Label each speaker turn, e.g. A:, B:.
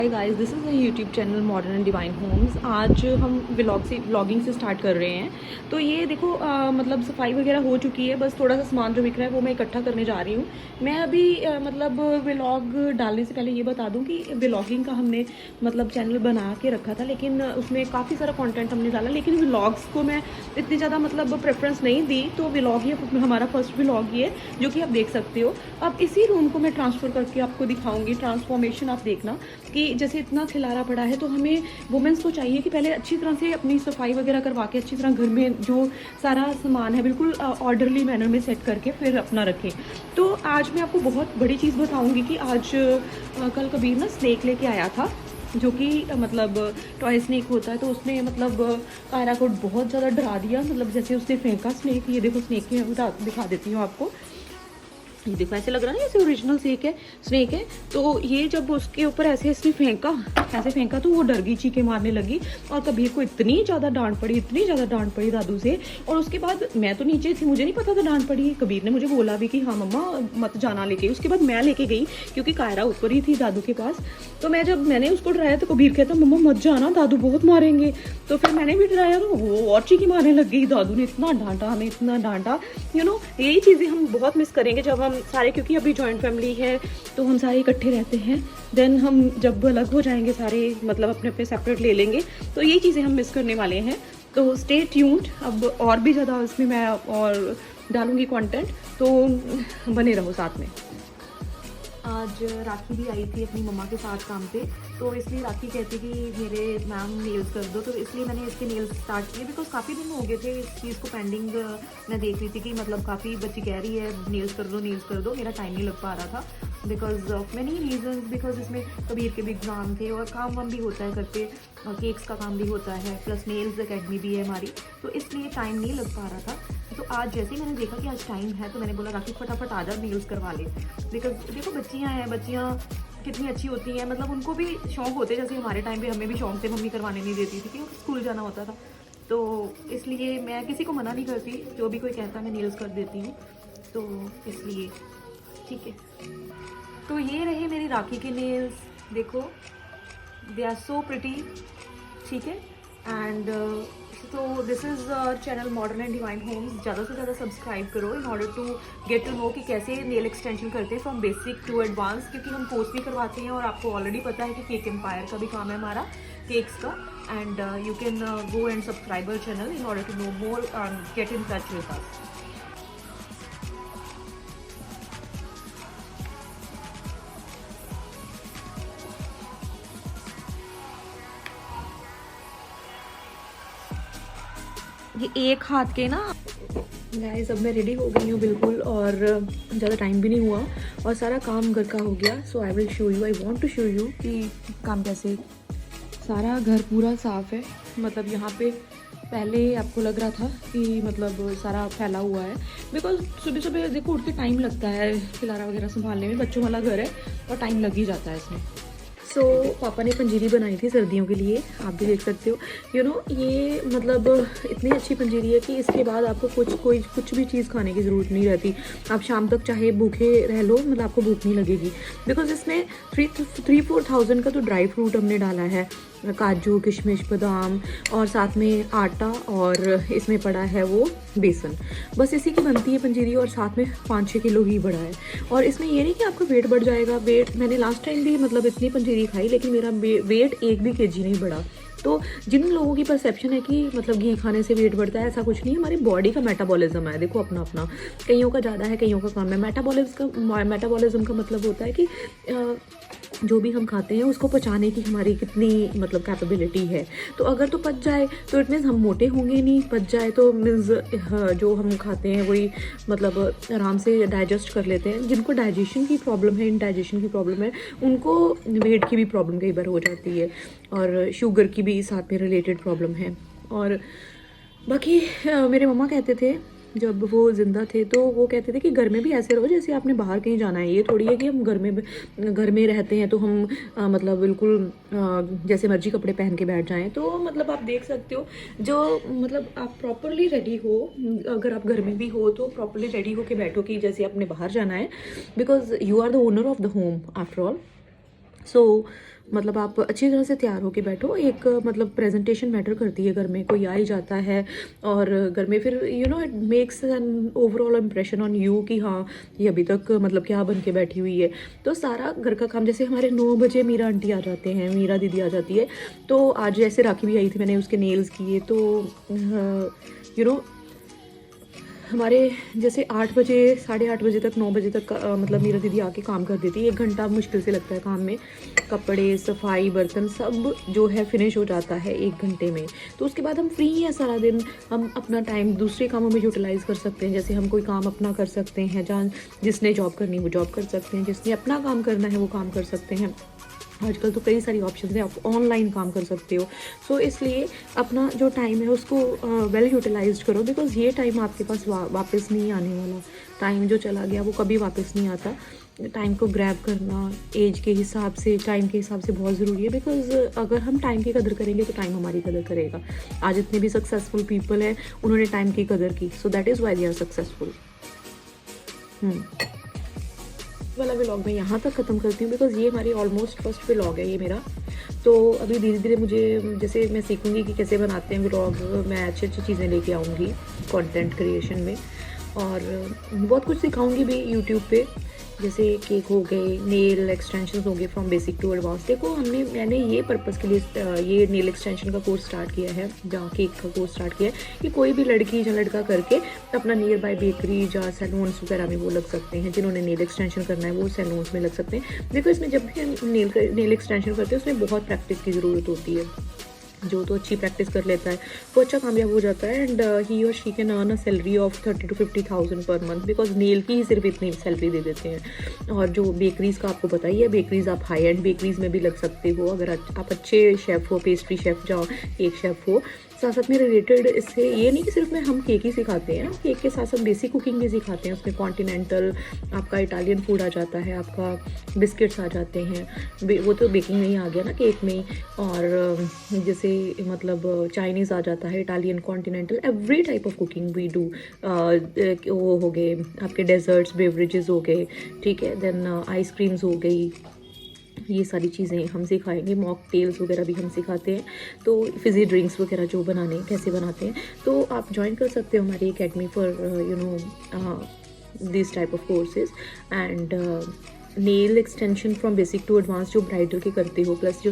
A: Hi guys, this is a YouTube channel modern and divine homes. आज हम vlogging से start कर रहे हैं। तो ये देखो मतलब सफाई वगैरह हो चुकी है, बस थोड़ा सा सामान जो बिक रहा है वो मैं इकट्ठा करने जा रही हूँ। मैं अभी मतलब व्लॉग डालने से पहले ये बता दूँ कि व्लॉगिंग का हमने मतलब चैनल बना के रखा था, लेकिन उसमें काफ़ी सारा कंटेंट हमने डाला, लेकिन व्लॉग्स को मैं इतनी ज़्यादा मतलब प्रेफरेंस नहीं दी। तो व्लॉग ये हमारा फर्स्ट व्लॉग ये जो कि आप देख सकते हो। अब इसी रूम को मैं ट्रांसफ़र करके आपको दिखाऊँगी ट्रांसफॉर्मेशन। आप देखना कि जैसे इतना खिलारा पड़ा है, तो हमें वुमेंस को चाहिए कि पहले अच्छी तरह से अपनी सफाई वगैरह करवा के अच्छी तरह घर में जो सारा सामान है बिल्कुल ऑर्डरली मैनर में सेट करके फिर अपना रखें। तो आज मैं आपको बहुत बड़ी चीज़ बताऊंगी कि आज कल कबीर ना स्नैक लेके आया था, जो कि मतलब टॉय स्नैक होता है। तो उसने मतलब कायरा को बहुत ज़्यादा डरा दिया, मतलब जैसे उसने फेंका स्नैक। ये देखो स्नैक की मैं दिखा देती हूँ आपको। ये देखो ऐसे लग रहा है ना जैसे ओरिजिनल स्नेक है। तो ये जब उसके ऊपर ऐसे इसने ऐसे फेंका तो वो डर गई, चीखें मारने लगी। और कबीर को इतनी ज़्यादा डांट पड़ी दादू से। और उसके बाद मैं तो नीचे थी, मुझे नहीं पता था डांट पड़ी। कबीर ने मुझे बोला भी कि हाँ मम्मा मत जाना लेके। उसके बाद मैं लेके गई क्योंकि कायरा ऊपर ही थी दादू के पास। तो मैंने उसको डराया तो कबीर कहता मम्मा मत जाना, दादू बहुत मारेंगे। तो फिर मैंने भी डराया तो वो और चीखें मारने लग गई। दादू ने इतना डांटा, हमें इतना डांटा। यही चीज़ें हम बहुत मिस करेंगे जब हम सारे, क्योंकि अभी जॉइंट फैमिली है तो हम सारे इकट्ठे रहते हैं। देन हम जब अलग हो जाएंगे सारे, मतलब अपने अपने सेपरेट ले लेंगे, तो ये चीज़ें हम मिस करने वाले हैं। तो स्टे ट्यून्ड, अब और भी ज़्यादा उसमें मैं और डालूंगी कंटेंट, तो बने रहो साथ में। आज राखी भी आई थी अपनी मम्मा के साथ काम पे, तो इसलिए राखी कहती कि मेरे मैम नेल्स कर दो। तो इसलिए मैंने इसके नेल्स स्टार्ट किए, बिकॉज काफ़ी दिन हो गए थे इस चीज़ को पेंडिंग। मैं देख रही थी कि मतलब काफ़ी बच्ची कह रही है नेल्स कर दो। मेरा टाइम नहीं लग पा रहा था because of many reasons. Because इसमें कबीर के भी एग्ज़ाम थे और काम वाम भी होता है घर पे, केक्स का काम भी होता है, प्लस नेल्स अकेडमी भी है हमारी, तो इसलिए टाइम नहीं लग पा रहा था। तो आज जैसे ही मैंने देखा कि आज टाइम है, तो मैंने बोला राखी फटाफट आ जा, नेल्स करवा ले। बिकॉज देखो बच्चियाँ हैं, बच्चियाँ कितनी अच्छी होती हैं, मतलब उनको भी शौक होते हैं। जैसे हमारे टाइम पे हमें भी शौक थे, मम्मी करवाने नहीं देती थी क्योंकि स्कूल जाना होता था। तो इसलिए मैं किसी को मना नहीं करती, जो भी कोई कहता है मैं नेल्स कर देती हूँ। तो इसलिए ठीक है। तो ये रहे मेरी राखी के नेल्स, देखो दे आर सो प्रिटी, ठीक है। एंड तो this is channel modern and divine homes. ज़्यादा से ज़्यादा सब्सक्राइब करो in order to get to know कि कैसे नेल एक्सटेंशन करते हैं फ्रॉम बेसिक टू एडवांस, क्योंकि हम कोर्स भी करवाते हैं। और आपको ऑलरेडी पता है कि केक एम्पायर का भी काम है हमारा, केक्स का। And you can go and subscribe our channel in order to know more and get in touch with us. ये एक हाथ के ना गाइस, अब मैं रेडी हो गई हूँ बिल्कुल, और ज़्यादा टाइम भी नहीं हुआ और सारा काम घर का हो गया। So I will show you, I want to show you कि काम कैसे। सारा घर पूरा साफ़ है, मतलब यहाँ पे पहले आपको लग रहा था कि मतलब सारा फैला हुआ है, बिकॉज सुबह सुबह देखो उठ के टाइम लगता है खिलारा वगैरह संभालने में। बच्चों वाला घर है और टाइम लग ही जाता है इसमें। सो पापा ने पंजीरी बनाई थी सर्दियों के लिए, आप भी देख सकते हो। ये मतलब इतनी अच्छी पंजीरी है कि इसके बाद आपको कुछ भी चीज़ खाने की ज़रूरत नहीं रहती। आप शाम तक चाहे भूखे रह लो, मतलब आपको भूख नहीं लगेगी। बिकॉज इसमें 3-4 थाउजेंड का तो ड्राई फ्रूट हमने डाला है, काजू किशमिश बादाम, और साथ में आटा, और इसमें पड़ा है वो बेसन। बस इसी की बनती है पंजीरी, और साथ में 5-6 किलो घी बढ़ा है। और इसमें ये नहीं कि आपका वेट बढ़ जाएगा। वेट मैंने लास्ट टाइम भी मतलब इतनी पंजीरी खाई, लेकिन मेरा वेट 1 भी kg नहीं बढ़ा। तो जिन लोगों की परसेप्शन है कि मतलब घी खाने से वेट बढ़ता है, ऐसा कुछ नहीं है। हमारी बॉडी का मेटाबॉलिज्म है, देखो अपना अपना, कईयों का ज़्यादा है कईयों का कम है। मेटाबॉलिज्म का मतलब होता है कि जो भी हम खाते हैं उसको पचाने की हमारी कितनी मतलब कैपेबिलिटी है। तो अगर तो पच जाए तो इट मीन्स हम मोटे होंगे नहीं, पच जाए तो मीन्स जो हम खाते हैं वही मतलब आराम से डाइजेस्ट कर लेते हैं। जिनको डाइजेशन की प्रॉब्लम है, इंडाइजेशन की प्रॉब्लम है, उनको वेट की भी प्रॉब्लम कई बार हो जाती है, और शुगर की भी साथ में रिलेटेड प्रॉब्लम है। और बाकी मेरे मम्मा कहते थे जब वो ज़िंदा थे, तो वो कहते थे कि घर में भी ऐसे रहो जैसे आपने बाहर कहीं जाना है। ये थोड़ी है कि हम घर में रहते हैं तो हम मतलब बिल्कुल जैसे मर्जी कपड़े पहन के बैठ जाएं। तो मतलब आप देख सकते हो, जो मतलब आप प्रॉपरली रेडी हो, अगर आप घर में भी हो तो प्रॉपरली रेडी हो के बैठो कि जैसे आपने बाहर जाना है, because you are the owner of the home after all. So मतलब आप अच्छी तरह से तैयार होके बैठो। एक मतलब प्रेजेंटेशन मैटर करती है, घर में कोई आ ही जाता है और घर में फिर it makes an overall impression on you कि हाँ ये अभी तक मतलब क्या बन के बैठी हुई है। तो सारा घर का काम, जैसे हमारे 9 बजे मीरा आंटी आ जाते हैं, मीरा दीदी आ जाती है। तो आज जैसे राखी भी आई थी, मैंने उसके नेल्स किए, तो हमारे जैसे 8 बजे 8:30 बजे तक 9 बजे तक मतलब मेरा दीदी आके काम कर देती है। 1 घंटा मुश्किल से लगता है काम में, कपड़े सफाई बर्तन सब जो है फिनिश हो जाता है 1 घंटे में। तो उसके बाद हम फ्री हैं सारा दिन, हम अपना टाइम दूसरे कामों में यूटिलाइज़ कर सकते हैं। जैसे हम कोई काम अपना कर सकते हैं, जहाँ जिसने जॉब करनी है वो जॉब कर सकते हैं, जिसने अपना काम करना है वो काम कर सकते हैं। आजकल तो कई सारी ऑप्शंस हैं, आप ऑनलाइन काम कर सकते हो। सो इसलिए अपना जो टाइम है उसको वेल यूटिलाइज्ड करो, बिकॉज़ ये टाइम आपके पास वापस नहीं आने वाला। टाइम जो चला गया वो कभी वापस नहीं आता। टाइम को ग्रैब करना एज के हिसाब से, टाइम के हिसाब से बहुत ज़रूरी है, बिकॉज़ अगर हम टाइम की कदर करेंगे तो टाइम हमारी कदर करेगा। आज इतने भी सक्सेसफुल पीपल हैं, उन्होंने टाइम की कदर की, so that is why they are successful. वाला व्लॉग मैं यहाँ तक ख़त्म करती हूँ, बिकॉज़ ये हमारी ऑलमोस्ट फर्स्ट व्लॉग है ये मेरा। तो अभी धीरे धीरे मुझे, जैसे मैं सीखूँगी कि कैसे बनाते हैं व्लॉग, मैं अच्छी अच्छी चीज़ें लेके आऊँगी कंटेंट क्रिएशन में, और बहुत कुछ सिखाऊंगी भी यूट्यूब पे, जैसे केक हो गए, नेल एक्सटेंशन हो गए, फ्रॉम बेसिक टू एडवांस। देखो मैंने ये पर्पज़ के लिए ये नेल एक्सटेंशन का कोर्स स्टार्ट किया है, जहाँ केक का कोर्स स्टार्ट किया है कि कोई भी लड़की या लड़का करके अपना नियर बाय बेकरी या सैलून्स वगैरह में वो लग सकते हैं। जिन्होंने नेल एक्सटेंशन करना है वो सैलून्स में लग सकते हैं। देखो इसमें जब भी हम नेल एक्सटेंशन करते हैं उसमें बहुत प्रैक्टिस की ज़रूरत होती है। जो तो अच्छी प्रैक्टिस कर लेता है वो अच्छा कामयाब हो जाता है, एंड ही और she can earn a salary of 30 to 50,000 per month, because nail की ही सिर्फ इतनी सैलरी दे देते हैं। और जो बेकरीज़ का आपको पता ही है, बेकरीज़ आप हाई एंड बेकरीज़ में भी लग सकते हो, अगर आप अच्छे शेफ़ हो, पेस्ट्री शेफ़ या केक शेफ़ हो। साथ साथ में रिलेटेड इससे ये नहीं कि सिर्फ हम केक ही सिखाते हैं, केक के साथ साथ बेसिक कुकिंग भी सिखाते हैं। उसमें कॉन्टिनेंटल, आपका इटालियन फूड आ जाता है, आपका बिस्किट्स आ जाते हैं, वो तो बेकिंग में ही आ गया ना, केक में। और जैसे मतलब चाइनीज़ आ जाता है, Italian, continental, every type of cooking we do. वो हो गए आपके डेजर्ट्स, बेवरेजेस हो गए, ठीक है, देन आइसक्रीम्स हो गई, ये सारी चीज़ें हम सिखाएंगे। मॉकटेल्स वगैरह भी हम सिखाते हैं। तो फिज़ी ड्रिंक्स वगैरह जो बनाने कैसे बनाते हैं, तो आप ज्वाइन कर सकते हो हमारी academy for this type of courses. And nail extension from basic to advance जो ब्राइडल के करते हो, प्लस जो